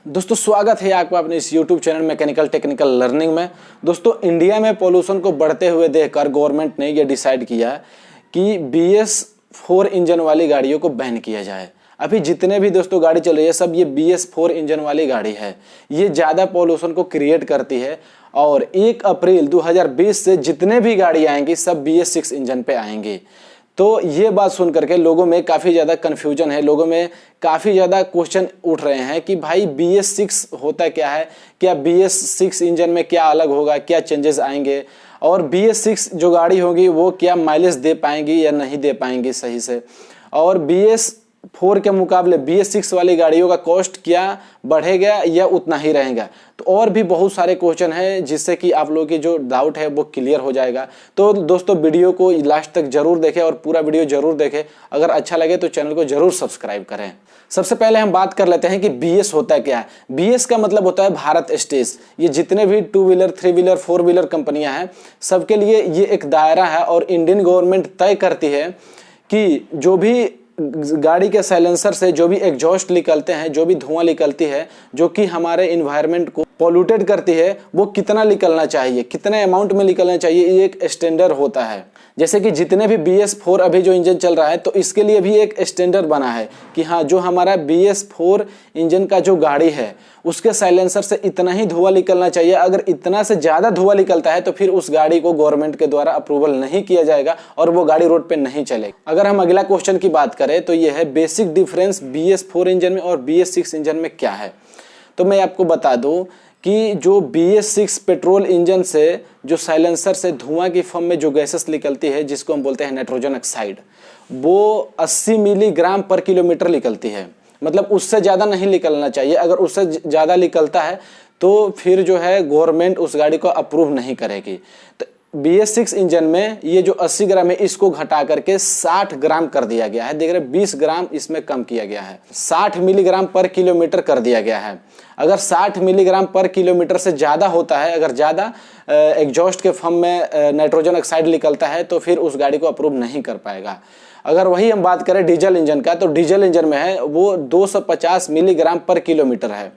दोस्तों स्वागत है आपका अपने इस YouTube channel mechanical technical learning में। दोस्तों इंडिया में पोल्यूशन को बढ़ते हुए देखकर गवर्नमेंट ने यह डिसाइड किया कि BS4 इंजन वाली गाड़ियों को बैन किया जाए। अभी जितने भी दोस्तों गाड़ी चल रही है सब ये BS4 इंजन वाली गाड़ी है। ये ज़्यादा पोल्यूशन को क्रिएट करती है और 1 अप्रैल 2020 से जितने भी गाड़ी आएंगी सब BS6 इंजन पे आएंगी। तो ये बात सुन करके लोगों में काफ़ी ज़्यादा कन्फ्यूजन है, लोगों में काफ़ी ज़्यादा क्वेश्चन उठ रहे हैं कि भाई BS6 होता क्या है, क्या BS6 इंजन में क्या अलग होगा, क्या चेंजेस आएंगे और BS6 जो गाड़ी होगी वो क्या माइलेज दे पाएंगी या नहीं दे पाएंगी सही से, और BS4 के मुकाबले BS6 वाली गाड़ियों का कॉस्ट क्या बढ़ेगा या उतना ही रहेगा। तो और भी बहुत सारे क्वेश्चन हैं जिससे कि आप लोगों की जो डाउट है वो क्लियर हो जाएगा। तो दोस्तों वीडियो को लास्ट तक जरूर देखें और पूरा वीडियो जरूर देखें। अगर अच्छा लगे तो चैनल को जरूर सब्सक्राइब करें। सबसे पहले हम बात कर लेते हैं कि BS होता क्या है। BS का मतलब होता है भारत स्टेज। ये जितने भी 2 व्हीलर 3 व्हीलर 4 व्हीलर कंपनियां हैं सबके लिए ये एक दायरा है और इंडियन गवर्नमेंट तय करती है कि जो भी गाड़ी के साइलेंसर से जो भी एग्जॉस्ट निकलते हैं, जो भी धुआं निकलती है जो कि हमारे इन्वायरमेंट को पॉल्यूटेड करती है, वो कितना निकलना चाहिए, कितने अमाउंट में निकलना चाहिए, ये एक स्टैंडर्ड होता है। जैसे कि जितने भी BS4 अभी जो इंजन चल रहा है तो इसके लिए भी एक स्टैंडर्ड बना है कि हाँ जो हमारा BS4 इंजन का जो गाड़ी है उसके साइलेंसर से इतना ही धुआं निकलना चाहिए। अगर इतना से ज़्यादा धुआं निकलता है तो फिर उस गाड़ी को गवर्नमेंट के द्वारा अप्रूवल नहीं किया जाएगा और वो गाड़ी रोड पे नहीं चलेगी। अगर हम अगला क्वेश्चन की बात करें तो ये है बेसिक डिफरेंस BS4 इंजन में और BS6 इंजन में क्या है। तो मैं आपको बता दूं कि जो BS6 पेट्रोल इंजन से जो साइलेंसर से धुआं की फॉर्म में जो गैसेस निकलती है जिसको हम बोलते हैं नाइट्रोजन ऑक्साइड, वो 80 मिलीग्राम पर किलोमीटर निकलती है। मतलब उससे ज़्यादा नहीं निकलना चाहिए। अगर उससे ज़्यादा निकलता है तो फिर जो है गवर्नमेंट उस गाड़ी को अप्रूव नहीं करेगी। तो BS6 इंजन में ये जो 80 ग्राम है इसको घटा करके 60 ग्राम कर दिया गया है। देख रहे 20 ग्राम इसमें कम किया गया है, 60 मिलीग्राम पर किलोमीटर कर दिया गया है। अगर 60 मिलीग्राम पर किलोमीटर से ज़्यादा होता है, अगर ज़्यादा एग्जॉस्ट के फॉर्म में नाइट्रोजन ऑक्साइड निकलता है तो फिर उस गाड़ी को अप्रूव नहीं कर पाएगा। अगर वही हम बात करें डीजल इंजन का तो डीजल इंजन में है वो 250 मिलीग्राम पर किलोमीटर है।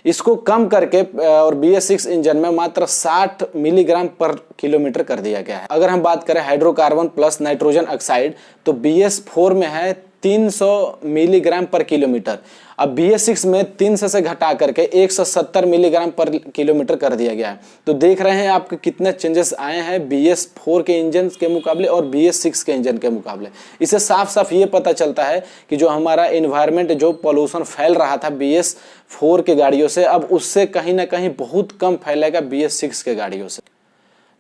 इसको कम करके और BS6 इंजन में मात्र 60 मिलीग्राम पर किलोमीटर कर दिया गया है। अगर हम बात करें हाइड्रोकार्बन प्लस नाइट्रोजन ऑक्साइड तो BS4 में है 300 मिलीग्राम पर किलोमीटर। अब BS6 में 300 से घटा करके 170 मिलीग्राम पर किलोमीटर कर दिया गया है। तो देख रहे हैं आपके कितने चेंजेस आए हैं BS4 के इंजन के मुकाबले और BS6 के इंजन के मुकाबले। इससे साफ साफ ये पता चलता है कि जो हमारा इन्वायरमेंट जो पोल्यूशन फैल रहा था BS4 के गाड़ियों से अब उससे कहीं ना कहीं बहुत कम फैलेगा BS6 के गाड़ियों से।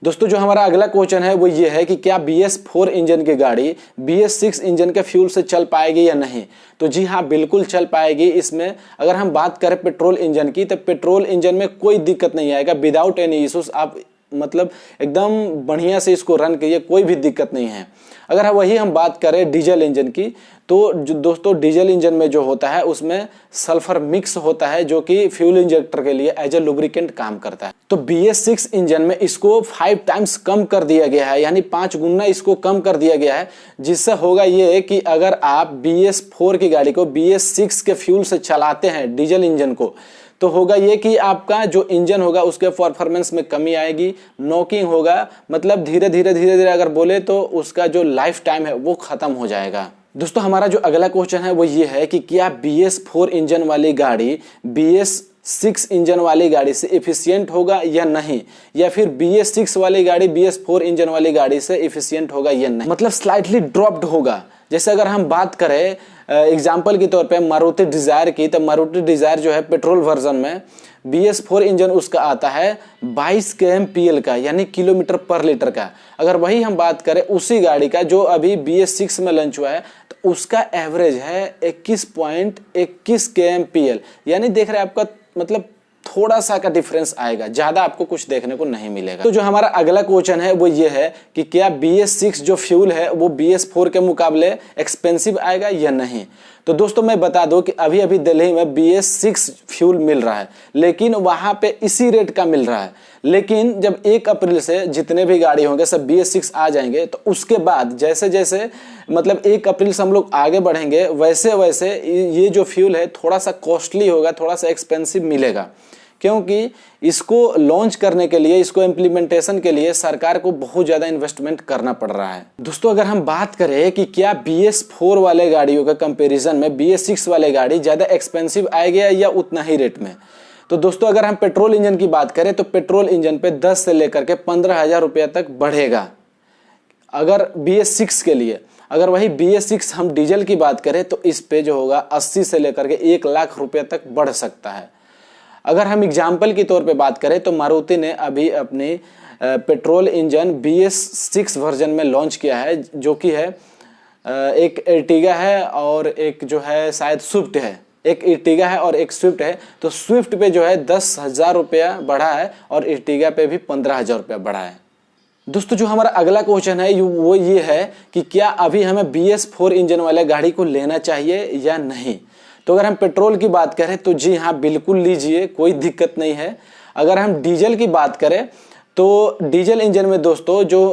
दोस्तों जो हमारा अगला क्वेश्चन है वो ये है कि क्या BS4 इंजन की गाड़ी BS6 इंजन के फ्यूल से चल पाएगी या नहीं। तो जी हाँ बिल्कुल चल पाएगी। इसमें अगर हम बात करें पेट्रोल इंजन की तो पेट्रोल इंजन में कोई दिक्कत नहीं आएगा, विदाउट एनी इश्यूज। आप मतलब एकदम बढ़िया से इसको रन करिए, कोई भी दिक्कत नहीं है। अगर वही हम बात करें डीजल इंजन की तो दोस्तों डीजल इंजन में जो होता है उसमें सल्फर मिक्स होता है जो कि फ्यूल इंजेक्टर के लिए एज ए लुब्रिकेंट काम करता है। तो BS6 इंजन में इसको 5 टाइम्स कम कर दिया गया है, यानी 5 गुना इसको कम कर दिया गया है। जिससे होगा ये कि अगर आप BS4 की गाड़ी को BS6 के फ्यूल से चलाते हैं डीजल इंजन को तो होगा ये कि आपका जो इंजन होगा उसके परफॉर्मेंस में कमी आएगी, नॉकिंग होगा, मतलब धीरे धीरे अगर बोले तो उसका जो लाइफ टाइम है वो खत्म हो जाएगा। दोस्तों हमारा जो अगला क्वेश्चन है वो ये है कि क्या BS4 इंजन वाली गाड़ी BS6 इंजन वाली गाड़ी से एफिशिएंट होगा या नहीं, या फिर BS6 वाली गाड़ी BS4 इंजन वाली गाड़ी से एफिशिएंट होगा या नहीं, मतलब स्लाइटली ड्रॉप्ड होगा। जैसे अगर हम बात करें एग्जाम्पल के तौर पे मारुति डिजायर की तो मारुति डिजायर जो है पेट्रोल वर्जन में BS4 इंजन उसका आता है 22 kmpl का, यानी किलोमीटर पर लीटर का। अगर वही हम बात करें उसी गाड़ी का जो अभी BS6 में लॉन्च हुआ है तो उसका एवरेज है 21.21 kmpl, यानी देख रहे हैं आपका मतलब थोड़ा सा का डिफरेंस आएगा, ज्यादा आपको कुछ देखने को नहीं मिलेगा। तो जो हमारा अगला क्वेश्चन है वो ये है कि क्या BS6 जो फ्यूल है वो BS4 के मुकाबले एक्सपेंसिव आएगा या नहीं। तो दोस्तों मैं बता दूं कि अभी अभी दिल्ली में BS6 फ्यूल मिल रहा है, लेकिन वहां पे इसी रेट का मिल रहा है। लेकिन जब 1 अप्रैल से जितने भी गाड़ी होंगे सब BS6 आ जाएंगे, तो उसके बाद जैसे जैसे मतलब 1 अप्रैल से हम लोग आगे बढ़ेंगे, वैसे वैसे ये जो फ्यूल है थोड़ा सा कॉस्टली होगा, थोड़ा सा एक्सपेंसिव मिलेगा, क्योंकि इसको लॉन्च करने के लिए, इसको इम्प्लीमेंटेशन के लिए सरकार को बहुत ज़्यादा इन्वेस्टमेंट करना पड़ रहा है। दोस्तों अगर हम बात करें कि क्या BS4 वाले गाड़ियों के कंपैरिजन में BS6 वाले गाड़ी ज़्यादा एक्सपेंसिव आएगी या उतना ही रेट में, तो दोस्तों अगर हम पेट्रोल इंजन की बात करें तो पेट्रोल इंजन पे 10 से लेकर के 15,000 रुपया तक बढ़ेगा अगर BS6 के लिए। अगर वही BS6 हम डीजल की बात करें तो इस पे जो होगा 80 से लेकर के 1 लाख रुपये तक बढ़ सकता है। अगर हम एग्जाम्पल के तौर पे बात करें तो मारुति ने अभी अपनी पेट्रोल इंजन BS6 वर्जन में लॉन्च किया है, जो कि है एक एर्टिगा है और एक जो है शायद स्विफ्ट है, एक एर्टिगा है और एक स्विफ्ट है। तो स्विफ्ट पे जो है 10,000 रुपया बढ़ा है और एर्टिगा पे भी 15,000 रुपया बढ़ा है। दोस्तों जो हमारा अगला क्वेश्चन है वो ये है कि क्या अभी हमें BS4 इंजन वाले गाड़ी को लेना चाहिए या नहीं। तो अगर हम पेट्रोल की बात करें तो जी हाँ बिल्कुल लीजिए, कोई दिक्कत नहीं है। अगर हम डीजल की बात करें तो डीजल इंजन में दोस्तों जो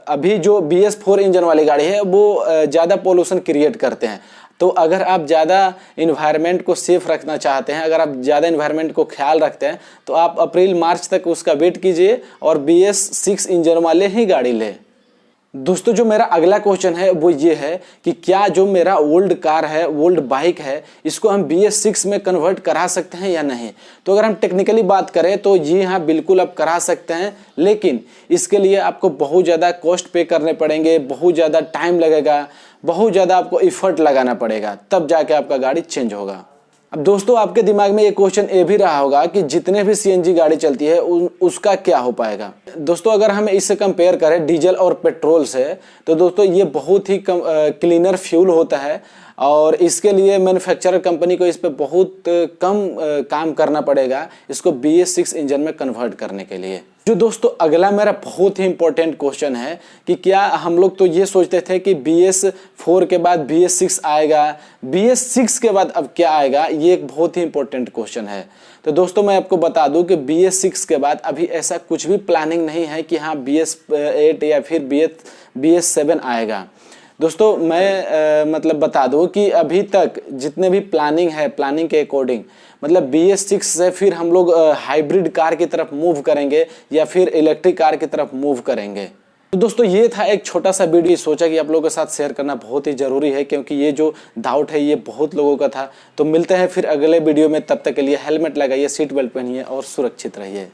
अभी जो BS4 इंजन वाली गाड़ी है वो ज़्यादा पोल्यूशन क्रिएट करते हैं। तो अगर आप ज़्यादा इन्वायरमेंट को सेफ रखना चाहते हैं, अगर आप ज़्यादा इन्वायरमेंट को ख्याल रखते हैं, तो आप अप्रैल मार्च तक उसका वेट कीजिए और BS6 इंजन वाले ही गाड़ी लें। दोस्तों जो मेरा अगला क्वेश्चन है वो ये है कि क्या जो मेरा ओल्ड कार है, ओल्ड बाइक है, इसको हम BS6 में कन्वर्ट करा सकते हैं या नहीं। तो अगर हम टेक्निकली बात करें तो जी हाँ बिल्कुल आप करा सकते हैं, लेकिन इसके लिए आपको बहुत ज़्यादा कॉस्ट पे करने पड़ेंगे, बहुत ज़्यादा टाइम लगेगा, बहुत ज़्यादा आपको एफर्ट लगाना पड़ेगा, तब जाके आपका गाड़ी चेंज होगा। अब दोस्तों आपके दिमाग में ये क्वेश्चन ये भी रहा होगा कि जितने भी CNG गाड़ी चलती है उसका क्या हो पाएगा। दोस्तों अगर हम इससे कंपेयर करें डीजल और पेट्रोल से, तो दोस्तों ये बहुत ही क्लीनर फ्यूल होता है और इसके लिए मैन्युफैक्चरर कंपनी को इस पे बहुत कम काम करना पड़ेगा इसको BS6 इंजन में कन्वर्ट करने के लिए। जो दोस्तों अगला मेरा बहुत ही इंपॉर्टेंट क्वेश्चन है कि क्या हम लोग तो ये सोचते थे कि BS4 के बाद BS6 आएगा, BS6 के बाद अब क्या आएगा, ये एक बहुत ही इंपॉर्टेंट क्वेश्चन है। तो दोस्तों मैं आपको बता दूं कि BS6 के बाद अभी ऐसा कुछ भी प्लानिंग नहीं है कि हाँ BS8 या फिर BS7 आएगा। दोस्तों मैं मतलब बता दूं कि अभी तक जितने भी प्लानिंग है, प्लानिंग के अकॉर्डिंग मतलब BS6 से फिर हम लोग हाइब्रिड कार की तरफ मूव करेंगे या फिर इलेक्ट्रिक कार की तरफ मूव करेंगे। तो दोस्तों ये था एक छोटा सा वीडियो, सोचा कि आप लोगों के साथ शेयर करना बहुत ही ज़रूरी है, क्योंकि ये जो डाउट है ये बहुत लोगों का था। तो मिलते हैं फिर अगले वीडियो में, तब तक के लिए हेलमेट लगाइए, सीट बेल्ट पहनिए और सुरक्षित रहिए।